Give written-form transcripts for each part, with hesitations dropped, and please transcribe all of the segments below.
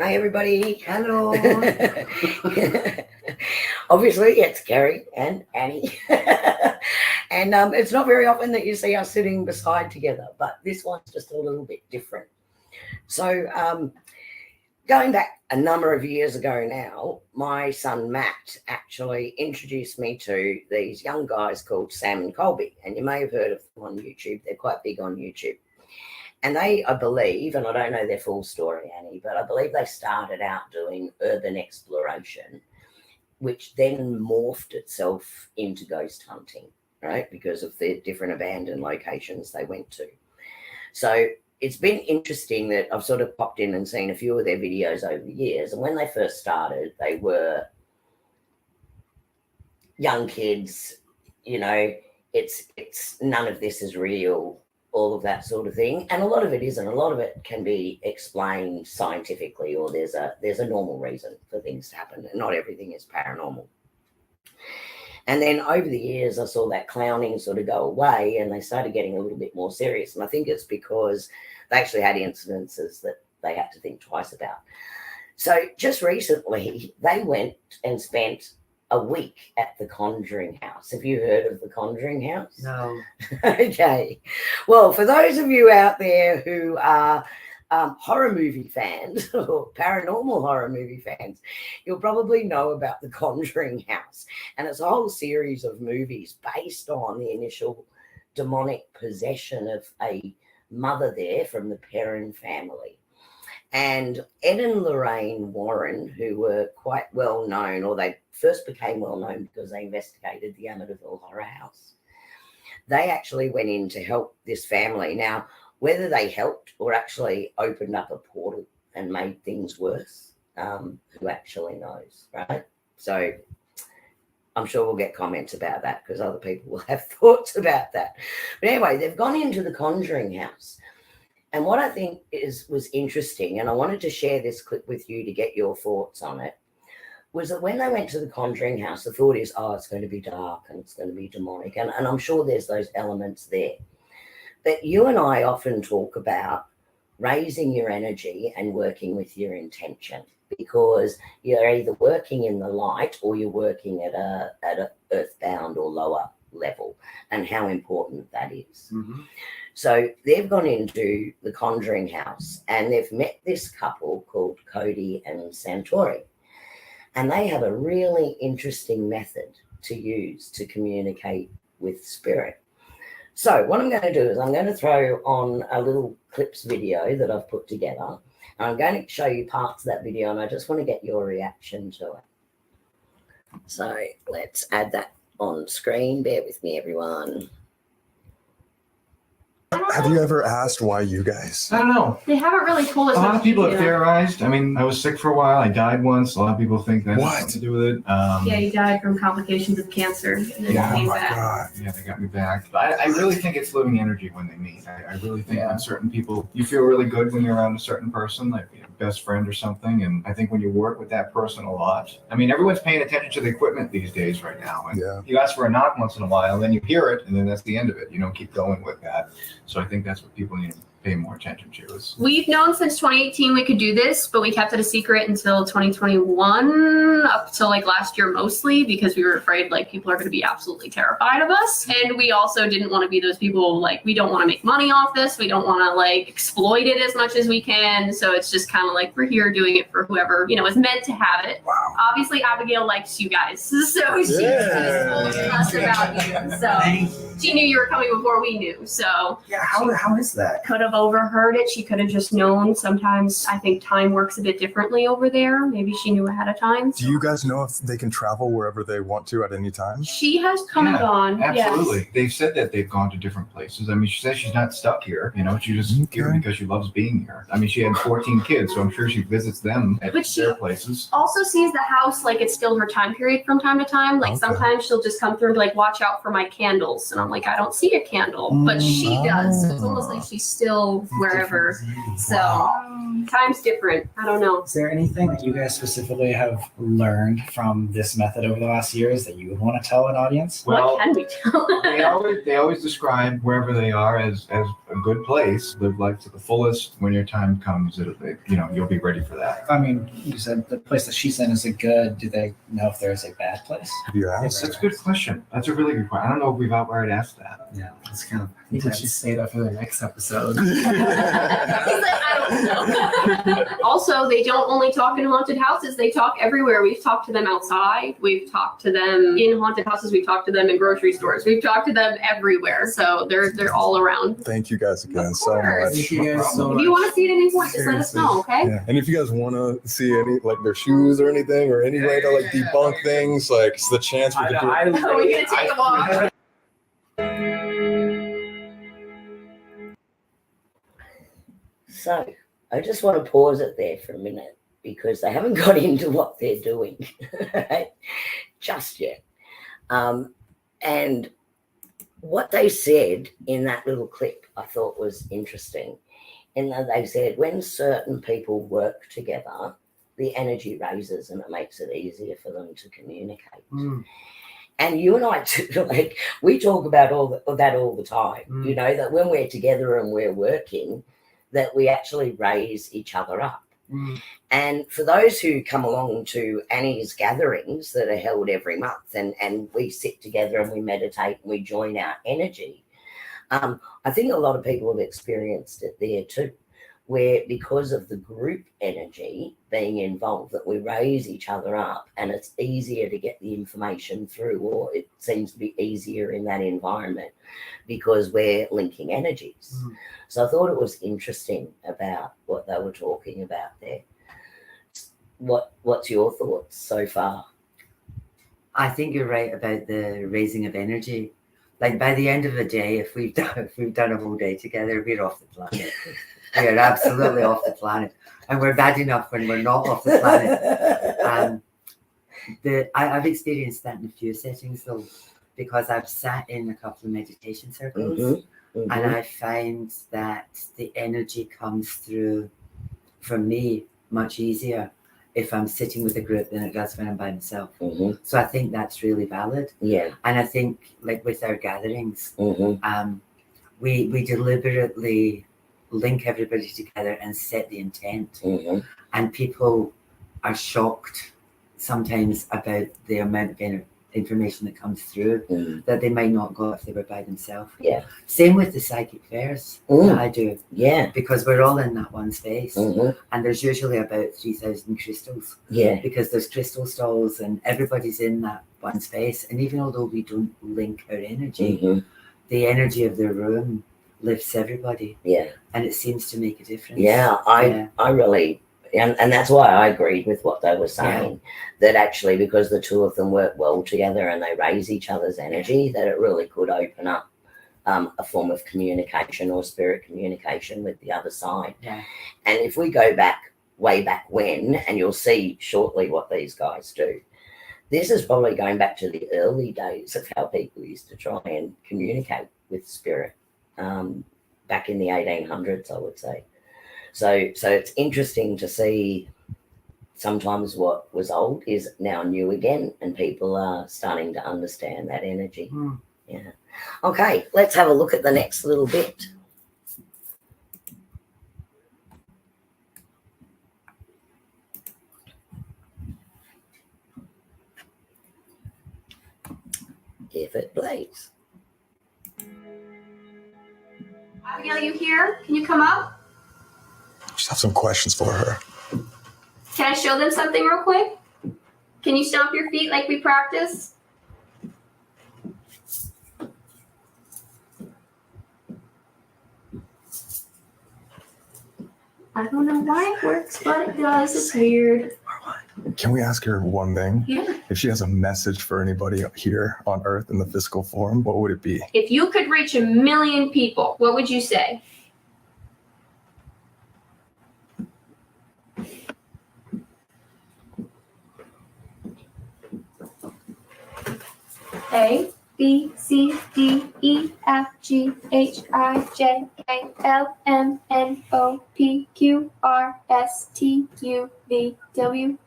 Hi, everybody. Hello. Obviously, it's Kerrie and Annie. And it's not very often that you see us sitting beside together, but this one's just a little bit different. So going back a number of years ago now, my son Matt actually introduced me to these young guys called Sam and Colby. And you may have heard of them on YouTube. They're quite big on YouTube. And they, I believe, and I don't know their full story, Annie, but I believe they started out doing urban exploration, which then morphed itself into ghost hunting, right? Because of the different abandoned locations they went to. So it's been interesting that I've sort of popped in and seen a few of their videos over the years. And when they first started, they were young kids, you know, it's none of this is real, all of that sort of thing. And a lot of it isn't. A lot of it can be explained scientifically, or there's a normal reason for things to happen, and not everything is paranormal. And then over the years, I saw that clowning sort of go away, and they started getting a little bit more serious. And I think it's because they actually had incidences that they had to think twice about. So just recently, they went and spent a week at the Conjuring House. Have you heard of the Conjuring House? No. Okay. Well, for those of you out there who are horror movie fans or paranormal horror movie fans, you'll probably know about the Conjuring House. And it's a whole series of movies based on the initial demonic possession of a mother there from the Perrin family. And Ed and Lorraine Warren, who were quite well known, or they first became well known because they investigated the Amityville Horror House, they actually went in to help this family. Now, whether they helped or actually opened up a portal and made things worse, who actually knows, right? So I'm sure we'll get comments about that because other people will have thoughts about that. But anyway, they've gone into the Conjuring House. And what I think was interesting, and I wanted to share this clip with you to get your thoughts on it, was that when they went to the Conjuring House, the thought is, oh, it's going to be dark and it's going to be demonic. And I'm sure there's those elements there. But you and I often talk about raising your energy and working with your intention, because you're either working in the light or you're working at a earthbound or lower level, and how important that is. Mm-hmm. So they've gone into the Conjuring House and they've met this couple called Cody and Satori. And they have a really interesting method to use to communicate with spirit. So what I'm going to do is I'm going to throw on a little clips video that I've put together. And I'm going to show you parts of that video, and I just want to get your reaction to it. So let's add that on screen. Bear with me, everyone. Have you ever asked why you guys? I don't know. They haven't really told us. A lot of people have theorized. I mean, I was sick for a while. I died once. A lot of people think that has something to do with it. Yeah, he died from complications of cancer. And then Yeah, came oh my back. God. Yeah, they got me back. But I really think it's living energy when they meet. I really think when certain people, you feel really good when you're around a certain person, like your best friend or something. And I think when you work with that person a lot, I mean, everyone's paying attention to the equipment these days right now. And you ask for a knock once in a while, and then you hear it, and then that's the end of it. You don't keep going with that. So I think that's what people need to pay more attention to. We've known since 2018 we could do this, but we kept it a secret until 2021, up till like last year mostly, because we were afraid like people are going to be absolutely terrified of us. And we also didn't want to be those people, like, we don't want to make money off this. We don't want to like exploit it as much as we can. So it's just kind of like we're here doing it for whoever, you know, is meant to have it. Wow. Obviously, Abigail likes you guys, so she told us about you. So she knew you were coming before we knew. So Yeah, how is that? could have overheard it. She could have just known. Sometimes I think time works a bit differently over there. Maybe she knew ahead of time. Do you guys know if they can travel wherever they want to at any time? She has come and gone. Absolutely. Yes. They've said that they've gone to different places. I mean, she says she's not stuck here. You know, she just here because she loves being here. I mean, she had 14 kids, so I'm sure she visits them at their places. Also sees the house like it's still her time period from time to time. Like sometimes she'll just come through and like watch out for my candles. And I'm like, I don't see a candle. But she does. So it's almost like she's still wherever. So time's different. I don't know. Is there anything that you guys specifically have learned from this method over the last years that you would want to tell an audience? Well, what can we tell? they always describe wherever they are as a good place, live life to the fullest. When your time comes, you'll be ready for that. I mean, you said the place that she's in is a good. Do they know if there's a bad place? Have you asked? That's a good question. That's a really good question. I don't know if we've outright asked that. Yeah, it's kind of. I think we should say that for the next episode. He's like, I don't know. Also, they don't only talk in haunted houses, they talk everywhere. We've talked to them outside, we've talked to them in haunted houses, we've talked to them in grocery stores, we've talked to them everywhere. So they're all around. Thank you guys again Of so course. much. Thank you guys so If much. you want to see it at any point, just let us know, okay? Yeah. And if you guys want to see any like their shoes or anything or any way to like debunk things, like it's the chance we could do it. Are we gonna take them off? So I just want to pause it there for a minute because they haven't got into what they're doing right? Just yet. And what they said in that little clip I thought was interesting. In that they said when certain people work together, the energy raises and it makes it easier for them to communicate. And you and I, like, we talk about that all the time, you know, that when we're together and we're working, that we actually raise each other up. And for those who come along to Annie's gatherings that are held every month and we sit together and we meditate and we join our energy, I think a lot of people have experienced it there too, where because of the group energy being involved, that we raise each other up and it's easier to get the information through, or it seems to be easier in that environment because we're linking energies. So I thought it was interesting about what they were talking about there. What's your thoughts so far? I think you're right about the raising of energy. Like by the end of the day, if we've done a whole day together, we're off the planet. We are absolutely off the planet, and we're bad enough when we're not off the planet. I've experienced that in a few settings though, because I've sat in a couple of meditation circles, and I find that the energy comes through for me much easier if I'm sitting with a group than it does when I'm by myself. So I think that's really valid. Yeah. And I think like with our gatherings, we deliberately link everybody together and set the intent. And people are shocked sometimes about the amount of information that comes through that they might not got if they were by themselves. Yeah. Same with the psychic fairs that I do. Yeah. Because we're all in that one space. And there's usually about 3,000 crystals. Yeah. Because there's crystal stalls and everybody's in that one space. And even although we don't link our energy, the energy of the room lifts everybody. Yeah. And it seems to make a difference. Yeah, I really, and that's why I agreed with what they were saying, that actually because the two of them work well together and they raise each other's energy, that it really could open up a form of communication or spirit communication with the other side. Yeah. And if we go back, way back when, and you'll see shortly what these guys do, this is probably going back to the early days of how people used to try and communicate with spirit. Back in the 1800s, I would say. So it's interesting to see sometimes what was old is now new again, and people are starting to understand that energy. Yeah. Okay, let's have a look at the next little bit. If it plays. Abigail, you here? Can you come up? Just have some questions for her. Can I show them something real quick? Can you stomp your feet like we practice? I don't know why it works, but it does. It's weird. Can we ask her one thing? Yeah. If she has a message for anybody here on Earth in the physical form, what would it be? If you could reach 1 million people, what would you say? A, B, C, D, E, F, G, H, I, J, K, L, M, N, O, P, Q, R, S, T, U, V, W,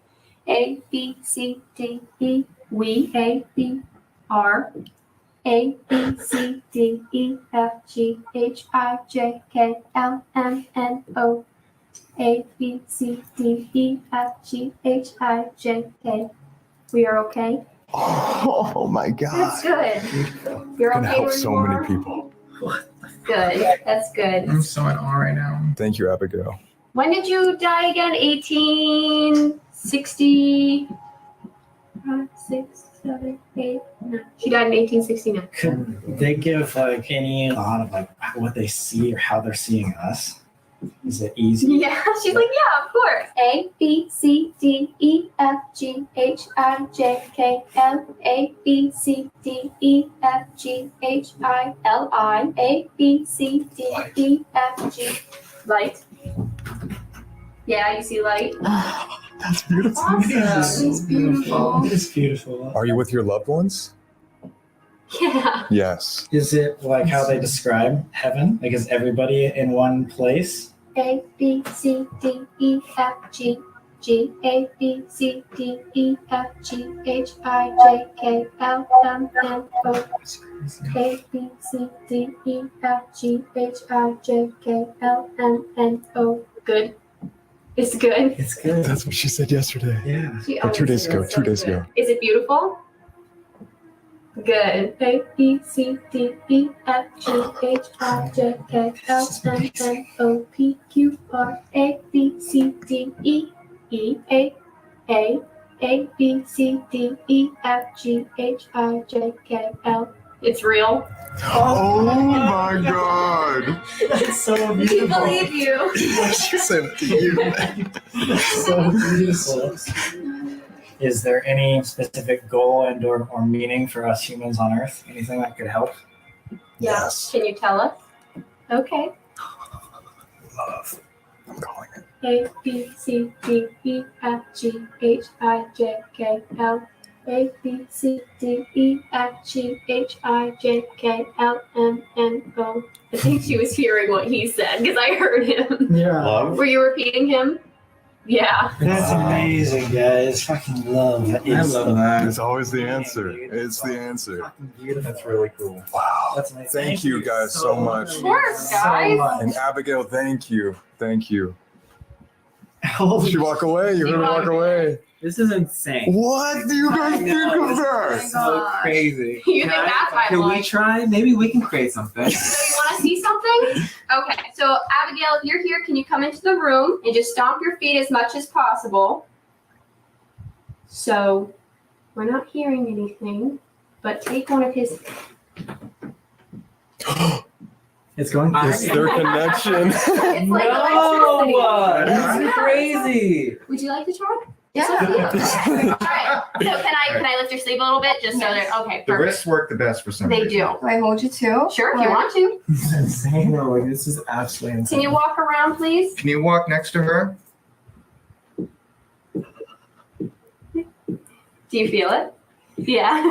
A, B, C, D, E, we, A, B, R, A, B, C, D, E, F, G, H, I, J, K, L, M, N, O. A, B, C, D, E, F, G, H, I, J, K. We are okay? Oh my That's God. good. You're Can okay help where so you are? many people. Good. That's good. I'm so in awe right now. Thank you, Abigail. When did you die again? 1860. 6, 7, 8, 9. She died in 1869. Could they give like any thought of like what they see or how they're seeing us? Is it easy? Yeah, she's like, yeah, of course. A, B, C, D, E, F, G, H, I, J, K, L, A, B, C, D, E, F, G, H, I, L, I, A, B, C, D, E, F, G. Light. Yeah, you see light? That's beautiful. Awesome. It's beautiful. It's beautiful. Are you with your loved ones? Yeah. Yes. Is it like how they describe heaven? Like is everybody in one place? A, B, C, D, E, F, G, G, A, B, C, D, E, F, G, H, I, J, K, L, M, N, O. A, B, C, D, E, F, G, H, I, J, K, L, M, N, O. Good. It's good. It's good. That's what she said yesterday. Yeah. She Or always 2 days says ago. so 2 days good. ago. Is it beautiful? Good. A, B, C, D, E, F, G, H, I, J, K, L, M, N, O, P, Q, R, A, B, C, D, E, E, A, B, C, D, E, F, G, H, I, J, K, L. It's real. Oh my God. That's so We beautiful. believe you. She said it to you. That's so beautiful. Is there any specific goal and or meaning for us humans on Earth? Anything that could help? Yeah. Yes. Can you tell us? Okay. Love. I'm calling it. A, B, C, D, E, F, G, H, I, J, K, L. A, B, C, D, E, F, G, H, I, J, K, L, M, N, O. I think she was hearing what he said because I heard him. Yeah. Love. Were you repeating him? Yeah. That's amazing, guys. Fucking love. I love that. It's always the answer. It's the answer. Fucking beautiful. That's really cool. Wow. That's amazing. Thank you guys so much. Of course, guys. And Abigail, thank you. Thank you. Holy She walk away. You heard her walk away. This is insane. What do you guys think of This that? is so crazy. You think Can that's my Can we point? try? Maybe we can create something. So you want to see something? Okay. So Abigail, if you're here, can you come into the room and just stomp your feet as much as possible? So we're not hearing anything, but take one of his. It's going It's their connection. It's like No, electricity. that's crazy. Would you like to try? It's up to you. All right. So can I lift your sleeve a little bit just so that okay, The perfect. wrists work the best for some They reason. do. Do I hold you too? Sure, if you want to. This is insane. No, like, this is absolutely insane. Can you walk around, please? Can you walk next to her? Do you feel it? Yeah.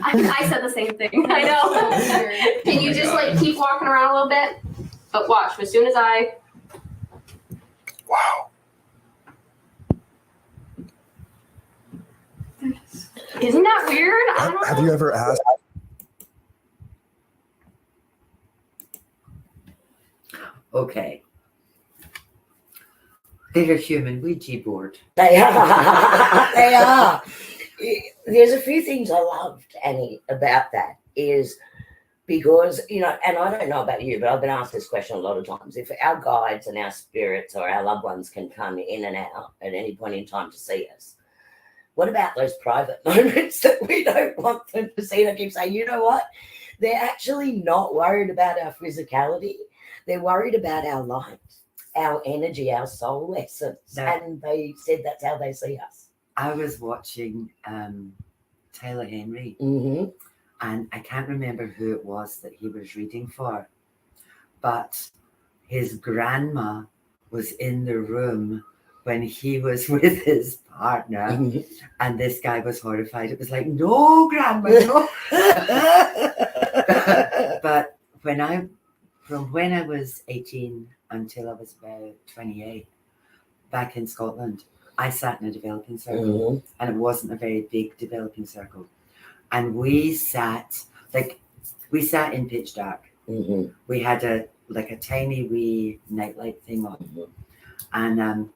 I said the same thing. I know. Can you just like keep walking around a little bit? But watch, as soon as I. Wow. Isn't that weird? I don't Have know. you ever asked? Okay. They're a human Ouija board. They are. They are. There's a few things I loved, Annie, about that is because, you know, and I don't know about you, but I've been asked this question a lot of times. If our guides and our spirits or our loved ones can come in and out at any point in time to see us, what about those private moments that we don't want them to see? They keep saying, you know what? They're actually not worried about our physicality. They're worried about our light, our energy, our soul essence. Yeah. And they said that's how they see us. I was watching Taylor Henry, Mm-hmm. and I can't remember who it was that he was reading for, but his grandma was in the room when he was with his partner, Mm-hmm. and this guy was horrified. It was like, no, grandma, no. But from when I was 18 until I was about 28, back in Scotland, I sat in a developing circle, Mhm. and it wasn't a very big developing circle. and we sat in pitch dark. Mm-hmm. We had a tiny wee nightlight thing on, Mhm. and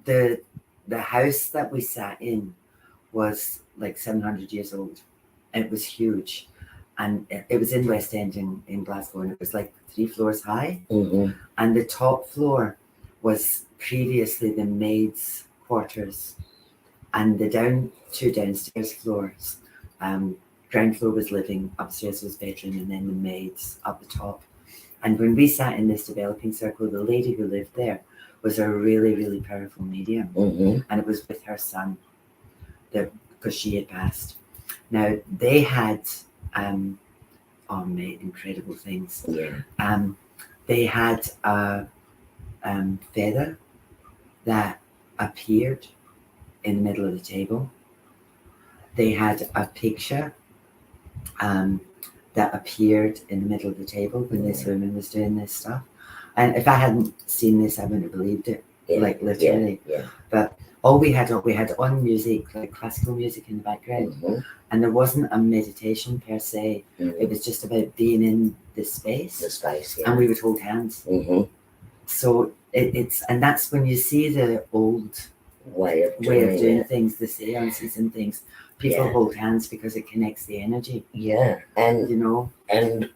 the house that we sat in was like 700 years old. It was huge, and it was in West End in Glasgow, and it was like 3 floors high, Mm-hmm. and the top floor was previously the maids' quarters, and the 2 downstairs floors. Ground floor was living, upstairs was bedroom, and then the maids up the top. And when we sat in this developing circle, the lady who lived there was a really, really powerful medium, Mm-hmm. and it was with her son, because she had passed. Now they had made incredible things. Yeah. They had a feather that appeared in the middle of the table. They had a picture that appeared in the middle of the table when this woman was doing this stuff. And if I hadn't seen this, I wouldn't have believed it. Yeah. Like literally. Yeah. But we had on music, like classical music in the background. Mm-hmm. And there wasn't a meditation per se. Mm-hmm. It was just about being in this space. The space. Yeah. And we would hold hands. Mm-hmm. So and that's when you see the old Way of doing it. things, the seances and things. People Yeah. hold hands because it connects the energy, Yeah. And you know. And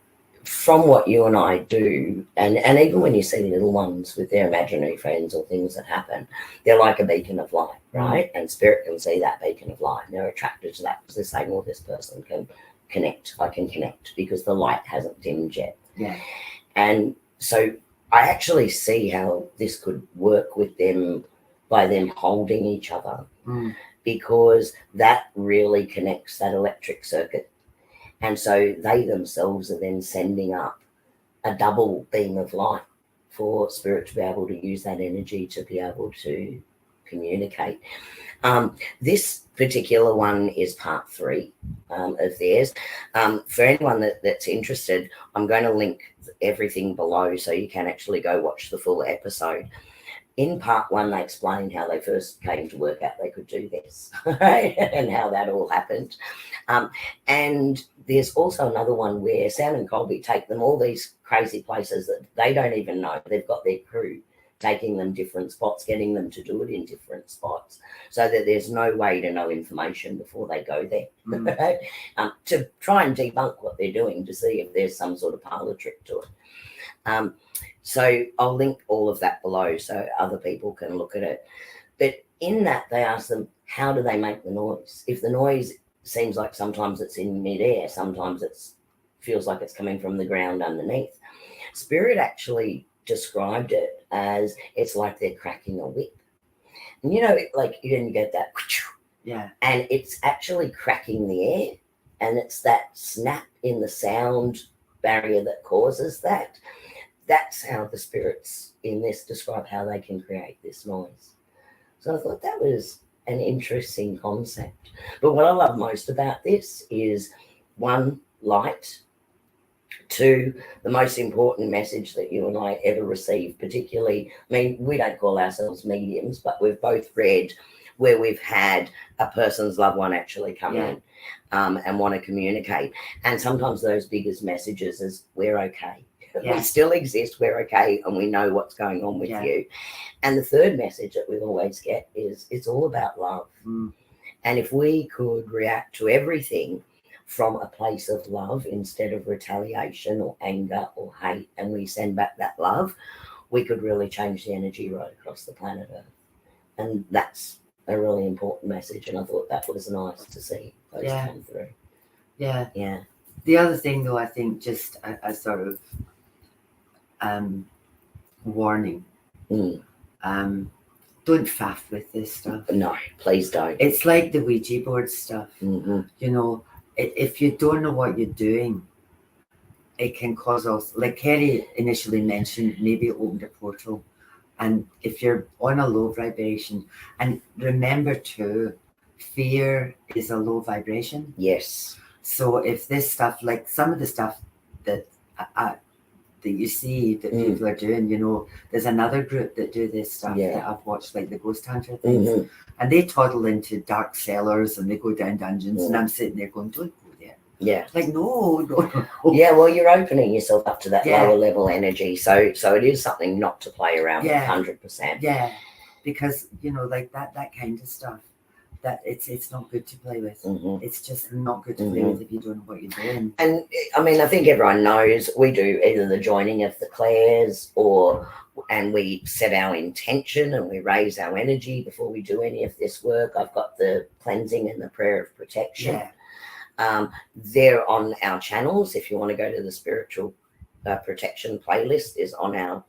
from what you and I do, and even when you see little ones with their imaginary friends or things that happen, they're like a beacon of light, right? And spirit can see that beacon of light, and they're attracted to that because they're saying, well, this person can connect. I can connect because the light hasn't dimmed yet. Yeah. And so I actually see how this could work with them by them holding each other, because that really connects that electric circuit. And so they themselves are then sending up a double beam of light for spirit to be able to use that energy to be able to communicate. This particular one is part 3 of theirs. For anyone that's interested, I'm going to link everything below so you can actually go watch the full episode. In part 1, they explained how they first came to work out they could do this, right? And how that all happened. And there's also another one where Sam and Colby take them all these crazy places that they don't even know. They've got their crew taking them different spots, getting them to do it in different spots, so that there's no way to know information before they go there, to try and debunk what they're doing, to see if there's some sort of parlor trick to it. So I'll link all of that below so other people can look at it. But in that, they ask them, how do they make the noise? If the noise seems like sometimes it's in midair, sometimes it feels like it's coming from the ground underneath. Spirit actually described it as it's like they're cracking a whip. And you know, like you get that, Yeah. and it's actually cracking the air, and it's that snap in the sound barrier that causes that. That's how the spirits in this describe how they can create this noise. So I thought that was an interesting concept. But what I love most about this is 1, light. 2, the most important message that you and I ever received, particularly, I mean, we don't call ourselves mediums, but we've both read where we've had a person's loved one actually come in and want to communicate. And sometimes those biggest messages is, we're okay. Yeah. We still exist, we're okay, and we know what's going on with you. And the third message that we always get is, it's all about love. And if we could react to everything from a place of love instead of retaliation or anger or hate, and we send back that love, we could really change the energy right across the planet Earth. And that's a really important message, and I thought that was nice to see those come through. Yeah. Yeah. The other thing, though, I think just a sort of warning. Don't faff with this stuff. No, please don't. It's like the Ouija board stuff. Mm-hmm. You know, if you don't know what you're doing, it can cause us, like Kerrie initially mentioned, maybe it opened a portal. And if you're on a low vibration, and remember too, fear is a low vibration. Yes. So if this stuff, like some of the stuff that that you see that people are doing, you know, there's another group that do this stuff that I've watched, like the Ghost Hunter things, and they toddle into dark cellars and they go down dungeons, and I'm sitting there going, don't go Yeah. Like, no. Yeah, well, you're opening yourself up to that Yeah. lower level energy. So it is something not to play around Yeah. with 100%. Yeah, because like that kind of stuff, that it's not good to play with. Mhm. It's just not good to play with if you don't know what you're doing. And I mean, I think everyone knows we do either the joining of the clairs and we set our intention and we raise our energy before we do any of this work. I've got the cleansing and the prayer of protection. Yeah, They're on our channels. If you want to go to the spiritual protection playlist, is on our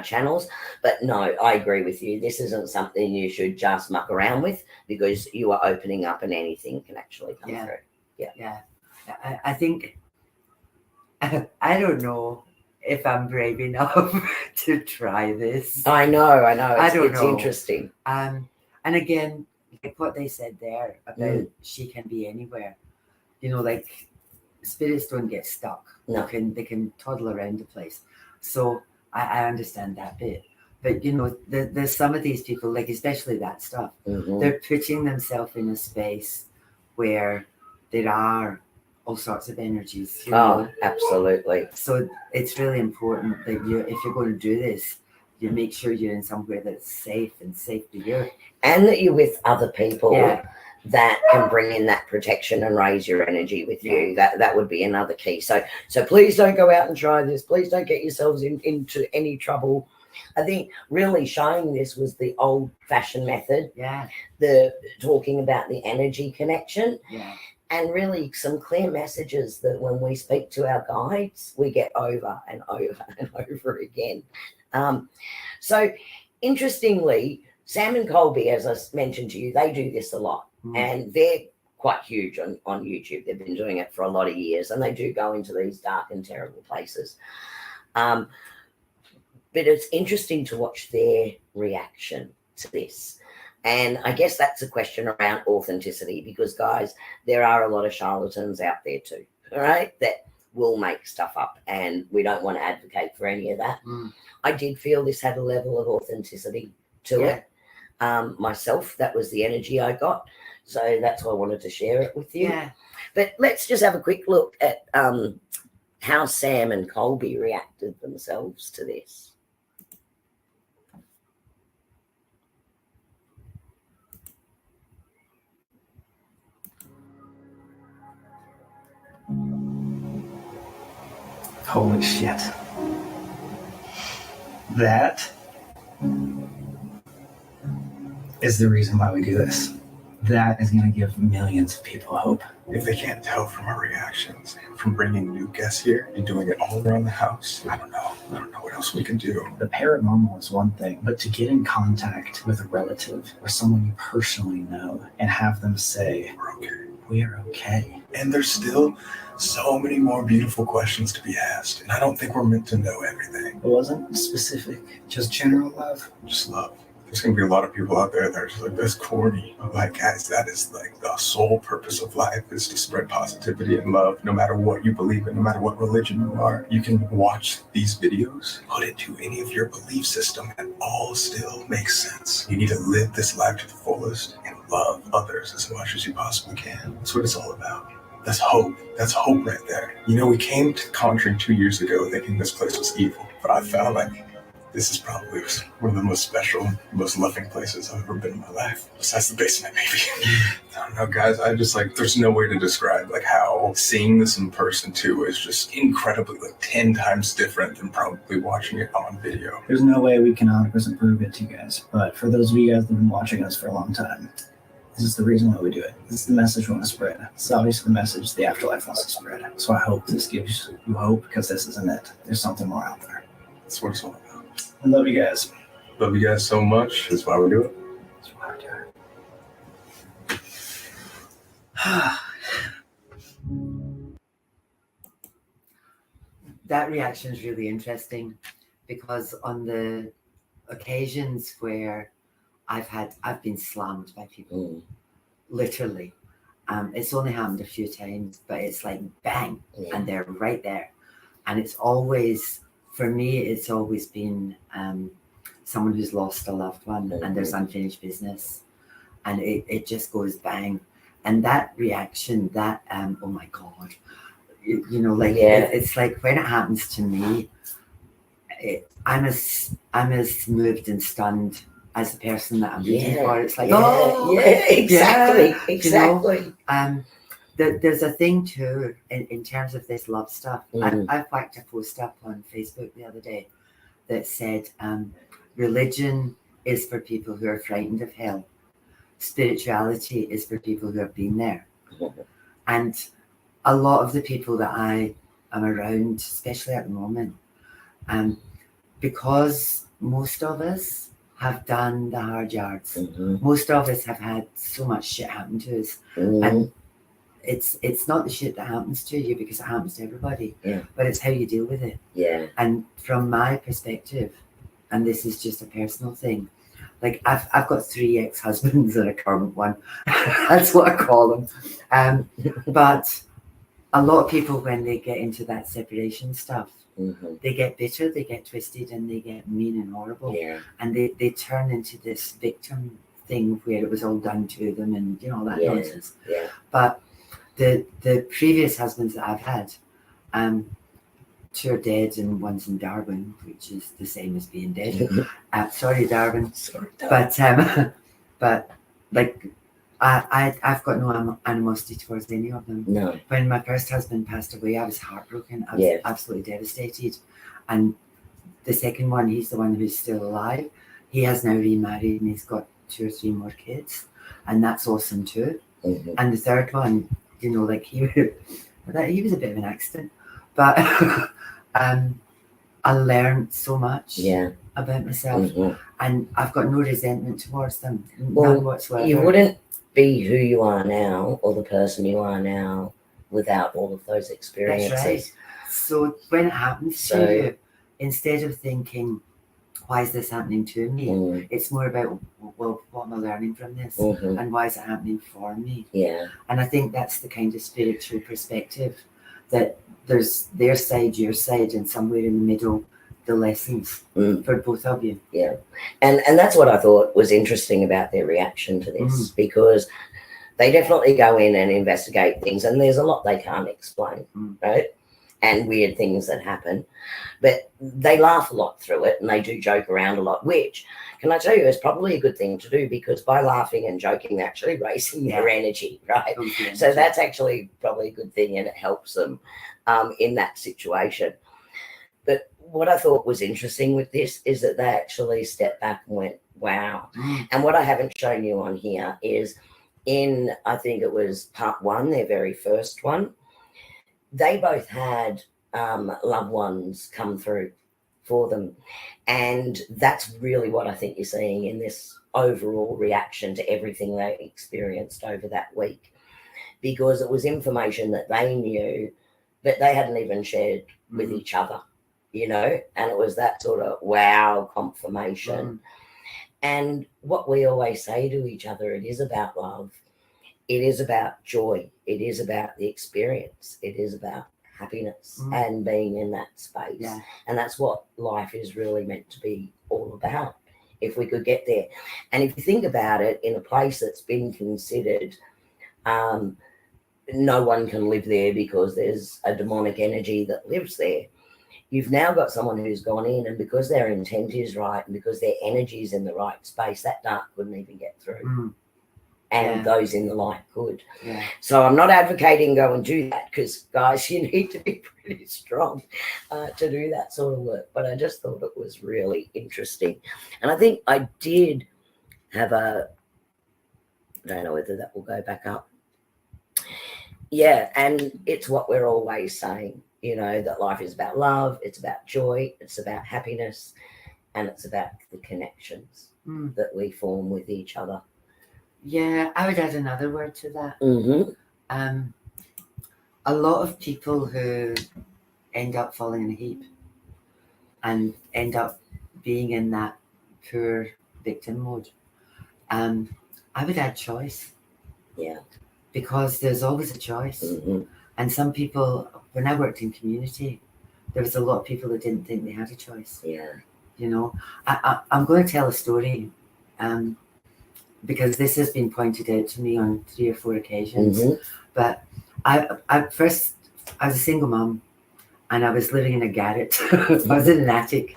channels. But no, I agree with you. This isn't something you should just muck around with, because you are opening up and anything can actually come Yeah. through. yeah. I think I don't know if I'm brave enough to try this. I know. I don't It's know. interesting. And again, like what they said there about she can be anywhere. Like spirits don't get stuck. No. They can toddle around the place. So I understand that bit. But there's some of these people, like especially that stuff, Mhm. they're putting themselves in a space where there are all sorts of energies. Oh, absolutely. So it's really important that if you're going to do this, you make sure you're in somewhere that's safe for you. And that you're with other people Yeah. that can bring in that protection and raise your energy with you. That would be another key. So please don't go out and try this. Please don't get yourselves into any trouble. I think really showing this was the old fashioned method, Yeah. the talking about the energy connection, Yeah. and really some clear messages that when we speak to our guides, we get over and over and over again. So interestingly, Sam and Colby, as I mentioned to you, they do this a lot. And they're quite huge on YouTube. They've been doing it for a lot of years, and they do go into these dark and terrible places. But it's interesting to watch their reaction to this. And I guess that's a question around authenticity, because, guys, there are a lot of charlatans out there too, all right, that will make stuff up, and we don't want to advocate for any of that. I did feel this had a level of authenticity to it. Myself, that was the energy I got. So that's why I wanted to share it with you. Yeah. But let's just have a quick look at how Sam and Colby reacted themselves to this. Holy shit. That is the reason why we do this. That is going to give millions of people hope. If they can't tell from our reactions, from bringing new guests here and doing it all around the house, I don't know what else we can do. The paranormal is one thing, but to get in contact with a relative or someone you personally know and have them say, We're okay. we are okay. And there's still so many more beautiful questions to be asked, and I don't think we're meant to know everything. It wasn't specific, just general love. Just love. There's gonna be a lot of people out there that are just like, that's corny. I'm like, guys, that is like the sole purpose of life, is to spread positivity and love, no matter what you believe in, no matter what religion you are. You can watch these videos, put it to any of your belief system, and all still makes sense. You need to live this life to the fullest and love others as much as you possibly can. That's what it's all about. That's hope. That's hope right there. We came to Conjuring 2 years ago thinking this place was evil, but I found like this is probably one of the most special, most loving places I've ever been in my life. Besides the basement, maybe. I don't know, guys. I just there's no way to describe how seeing this in person too is just incredibly 10 times different than probably watching it on video. There's no way we can 100% prove it to you guys, but for those of you guys that have been watching us for a long time, this is the reason why we do it. This is the message we want to spread. It's obviously the message the afterlife wants to spread. So I hope this gives you hope, because this isn't it. There's something more out there. That's what it's all about. I love you guys. Love you guys so much. That's why we do it. That's why we do it. That reaction is really interesting, because on the occasions where I've been slammed by people, literally. It's only happened a few times, but it's like bang, and they're right there. And it's always, for me, it's always been someone who's lost a loved one, and there's unfinished business, and it just goes bang. And that reaction, that oh my God, you know, like Yeah. it's like when it happens to me, I'm as moved and stunned as the person that I'm rooting for. It's like, oh, exactly. There's a thing too in terms of this love stuff. Mm. I've whacked a post up on Facebook the other day that said, religion is for people who are frightened of hell. Spirituality is for people who have been there. And a lot of the people that I am around, especially at the moment, because most of us have done the hard yards. Most of us have had so much shit happen to us. And it's not the shit that happens to you, because it happens to everybody, but it's how you deal with it. And from my perspective, and this is just a personal thing, like I've got 3 ex-husbands and a current one. That's what I call them. But a lot of people, when they get into that separation stuff, they get bitter, they get twisted, and they get mean and horrible. And they turn into this victim thing where it was all done to them, and you know, that nonsense. But the previous husbands that I've had, 2 are dead and one's in Darwin, which is the same as being dead. Sorry, Darwin. But like I've got no animosity towards any of them. No. When my first husband passed away, I was heartbroken. I was absolutely devastated. And the second one, he's the one who's still alive. He has now remarried and he's got 2 or 3 more kids, and that's awesome too. And the third one, you know, like he was a bit of an accident, but I learned so much about myself, and I've got no resentment towards them, none whatsoever. You wouldn't be who you are now, or the person you are now, without all of those experiences. That's right. So when it happens to you, instead of thinking, why is this happening to me? It's more about, well, what am I learning from this? And why is it happening for me? And I think that's the kind of spiritual perspective, that there's their side, your side, and somewhere in the middle, the lessons for both of you. And that's what I thought was interesting about their reaction to this, because they definitely go in and investigate things, and there's a lot they can't explain, right? And weird things that happen, but they laugh a lot through it, and they do joke around a lot, which, can I tell you, is probably a good thing to do, because by laughing and joking, they're actually raising their energy, right? So that's actually probably a good thing, and it helps them in that situation. But what I thought was interesting with this is that they actually stepped back and went, wow. And what I haven't shown you on here is in, I think it was part 1, their very first one, they both had loved ones come through for them. And that's really what I think you're seeing in this overall reaction to everything they experienced over that week, because it was information that they knew that they hadn't even shared with each other, you know, and it was that sort of wow confirmation. And what we always say to each other, it is about love. It is about joy. It is about the experience. It is about happiness and being in that space. And that's what life is really meant to be all about, if we could get there. And if you think about it, in a place that's been considered, no one can live there because there's a demonic energy that lives there. You've now got someone who's gone in, and because their intent is right and because their energy is in the right space, that dark couldn't even get through. And those in the light could. So I'm not advocating go and do that, because, guys, you need to be pretty strong to do that sort of work. But I just thought it was really interesting. And I think I did have I don't know whether that will go back up. And it's what we're always saying, you know, that life is about love, it's about joy, it's about happiness, and it's about the connections that we form with each other. I would add another word to that. A lot of people who end up falling in a heap and end up being in that poor victim mode, I would add choice. Because there's always a choice. And some people, when I worked in community, there was a lot of people that didn't think they had a choice. You know, I'm going to tell a story. because this has been pointed out to me on 3 or 4 occasions. Mhm. But I was a single mom, and I was living in a garret. I was in an attic,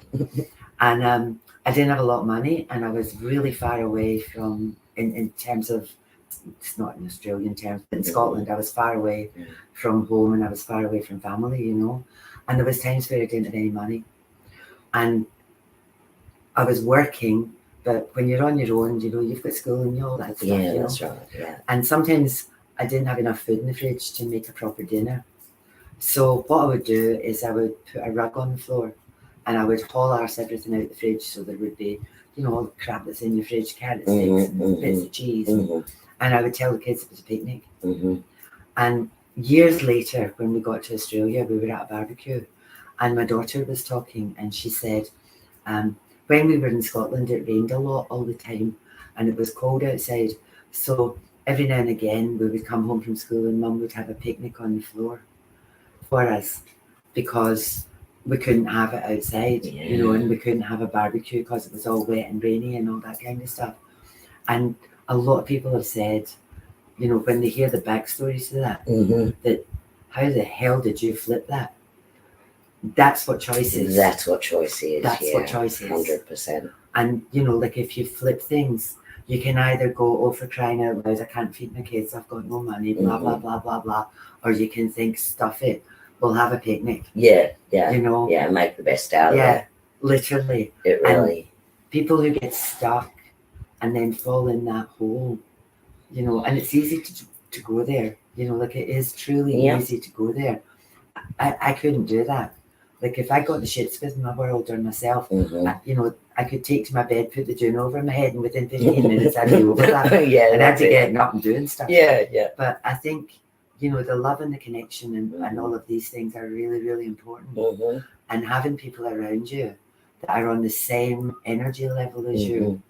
and I didn't have a lot of money, and I was really far away from, in terms of, it's not in Australian terms, but in Scotland, I was far away from home, and I was far away from family, you know. And there was times where I didn't have any money, and I was working. But when you're on your own, you know, you've got school and all that stuff, Yeah, you know. that's right. Yeah. And sometimes I didn't have enough food in the fridge to make a proper dinner. So what I would do is I would put a rug on the floor, and I would haul arse everything out the fridge, so there would be, you know, all the crap that's in your fridge, carrot sticks and bits of cheese. Mhm. And I would tell the kids it was a picnic. Mhm. And years later, when we got to Australia, we were at a barbecue, and my daughter was talking, and she said, when we were in Scotland, it rained a lot all the time, and it was cold outside. So every now and again, we would come home from school, and Mum would have a picnic on the floor for us, because we couldn't have it outside, you know, and we couldn't have a barbecue because it was all wet and rainy and all that kind of stuff. And a lot of people have said, you know, when they hear the backstory to that, Mhm. that how the hell did you flip that? That's what choice is. That's what choice is. That's yeah. what choice is. 100%. And, you know, like if you flip things, you can either go, oh, for crying out loud, I can't feed my kids, I've got no money, blah, blah, blah, blah, blah. Or you can think, stuff it, we'll have a picnic. Yeah, yeah. You know? Yeah, make the best out of Yeah, literally. it. It really. People who get stuck and then fall in that hole, you know, and it's easy to go there, you know, like it is truly easy to go there. I couldn't do that. Like if I got the shits with my world or myself, you know, I could take to my bed, put the dune over my head, and within 15 minutes I'd be over that. Yeah, and I'd that's be it. getting up and doing stuff. Yeah, yeah. But I think, you know, the love and the connection and all of these things are really, really important. Mhm. And having people around you that are on the same energy level as you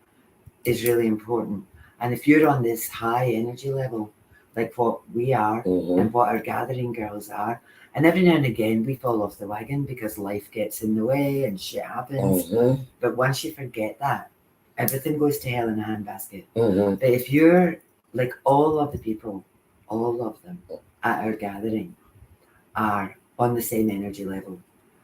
is really important. And if you're on this high energy level, like what we are and what our gathering girls are, and every now and again we fall off the wagon because life gets in the way and shit happens. But once you forget that, everything goes to hell in a handbasket. But if you're like all of the people, all of them at our gathering are on the same energy level.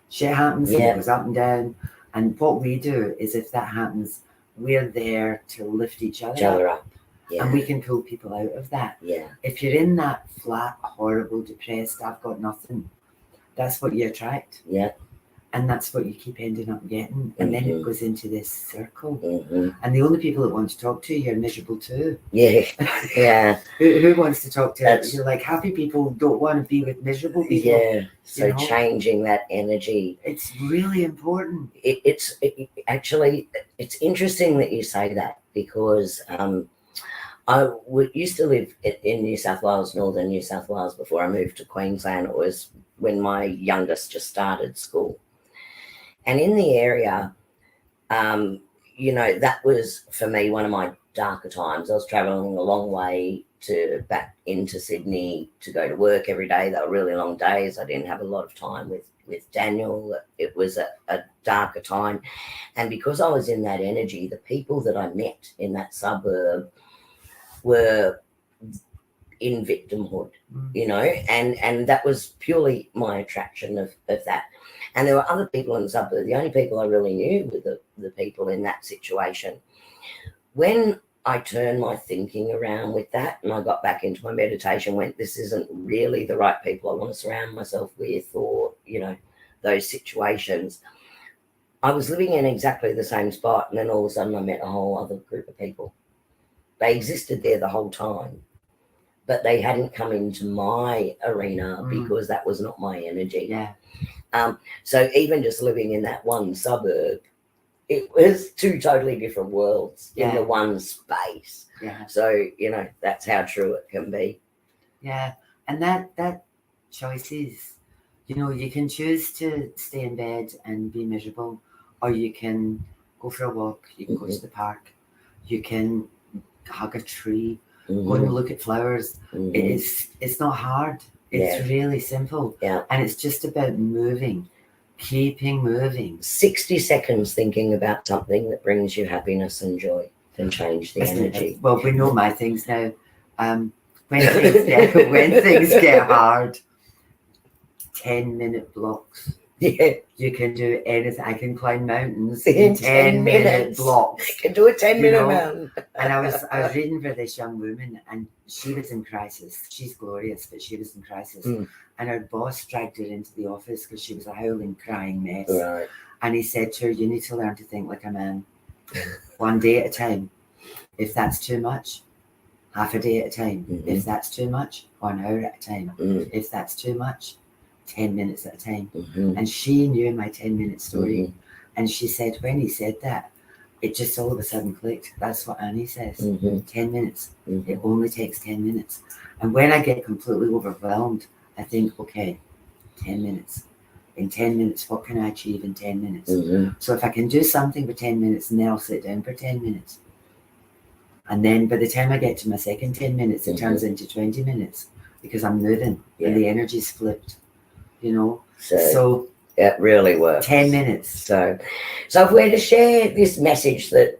Shit happens, and it goes up and down. And what we do is if that happens, we're there to lift each other up. Yeah. And we can pull people out of that. Yeah. If you're in that flat, horrible, depressed, I've got nothing, that's what you attract. Yeah. And that's what you keep ending up getting. And then it goes into this circle. And the only people that want to talk to you are miserable too. Yeah. Yeah. Who wants to talk to That's- you? You're like, happy people don't want to be with miserable people. Yeah. So You know? changing that energy. It's really important. Actually, it's interesting that you say that because used to live in New South Wales, northern New South Wales, before I moved to Queensland. It was when my youngest just started school. And in the area, you know, that was for me one of my darker times. I was travelling a long way back into Sydney to go to work every day. They were really long days. I didn't have a lot of time with Daniel. It was a darker time. And because I was in that energy, the people that I met in that suburb were in victimhood, you know, and that was purely my attraction of that. And there were other people in the suburb. The only people I really knew were the people in that situation. When I turned my thinking around with that and I got back into my meditation, went, this isn't really the right people I want to surround myself with, or, you know, those situations. I was living in exactly the same spot, and then all of a sudden I met a whole other group of people. They existed there the whole time, but they hadn't come into my arena because that was not my energy. Yeah. So even just living in that one suburb, it was two totally different worlds in the one space. Yeah. So, you know, that's how true it can be. Yeah. And that choice is, you know, you can choose to stay in bed and be miserable, or you can go for a walk, you can go to the park, you can hug a tree, go and look at flowers. It's not hard. It's really simple. Yeah. And it's just about moving, keeping moving. 60 seconds thinking about something that brings you happiness and joy. can change the energy. Well, we know my things now. When things get hard, 10-minute blocks. Yeah, You can do anything. I can climb mountains in in 10 10-minute minutes. blocks. Can do a 10-minute know, mountain. And I was reading for this young woman, and she was in crisis. She's glorious, but she was in crisis. Mm. And her boss dragged her into the office because she was a howling, crying mess. Right. And he said to her, "You need to learn to think like a man, one day at a time. If that's too much, half a day at a time. Mhm. If that's too much, 1 hour at a time. Mm. If that's too much, 10 minutes at a time." Mhm. And she knew my 10-minute story. Mhm. And she said, when he said that, it just all of a sudden clicked. That's what Annie says. Mhm. 10 minutes. Mhm. It only takes 10 minutes. And when I get completely overwhelmed, I think, okay, 10 minutes. In 10 minutes, what can I achieve in 10 minutes? Mhm. So if I can do something for 10 minutes, and then I'll sit down for 10 minutes. And then by the time I get to my second 10 minutes, it turns into 20 minutes because I'm moving and the energy's flipped, So it really works. 10 minutes. So if we're to share this message that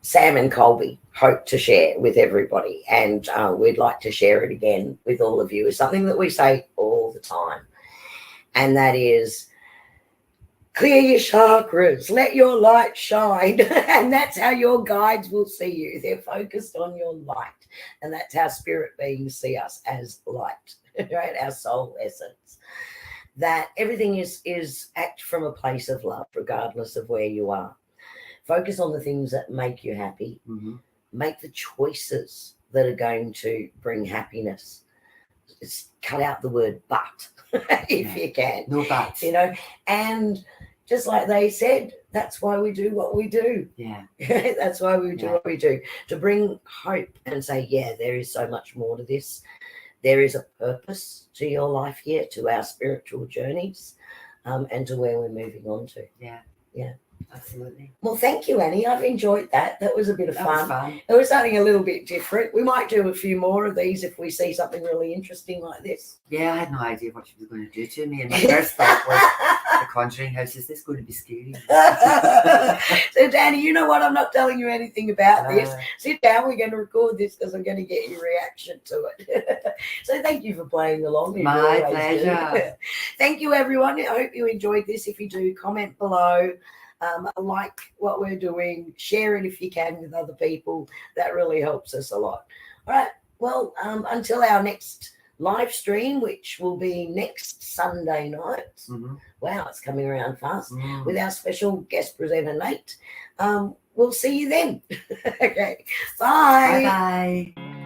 Sam and Colby hope to share with everybody, and we'd like to share it again with all of you, is something that we say all the time, and that is, clear your chakras, let your light shine. And that's how your guides will see you. They're focused on your light, and that's how spirit beings see us, as light, right? Our soul essence. That everything is act from a place of love, regardless of where you are. Focus on the things that make you happy. Mm-hmm. Make the choices that are going to bring happiness. Just cut out the word but if you can. No buts. And just like they said, that's why we do what we do. Yeah. That's why we do what we do, to bring hope and say, yeah, there is so much more to this. There is a purpose to your life here, to our spiritual journeys, and to where we're moving on to. Yeah. Absolutely. Well, thank you, Annie. I've enjoyed that. That was a bit of That was fun. fun. It was something a little bit different. We might do a few more of these if we see something really interesting like this. Yeah, I had no idea what she was going to do to me. And my first thought was, the Conjuring House, is this going to be scary? So, Danny, you know what? I'm not telling you anything about this. Uh, Sit down. We're going to record this because I'm going to get your reaction to it. So thank you for playing along. You My always do. pleasure. Thank you, everyone. I hope you enjoyed this. If you do, comment below. Like what we're doing. Share it if you can with other people. That really helps us a lot. All right. Well, until our next live stream, which will be next Sunday night. mhm. Wow, it's coming around fast. Mm. With our special guest presenter, Nate. We'll see you then. Okay. Bye. Bye-bye.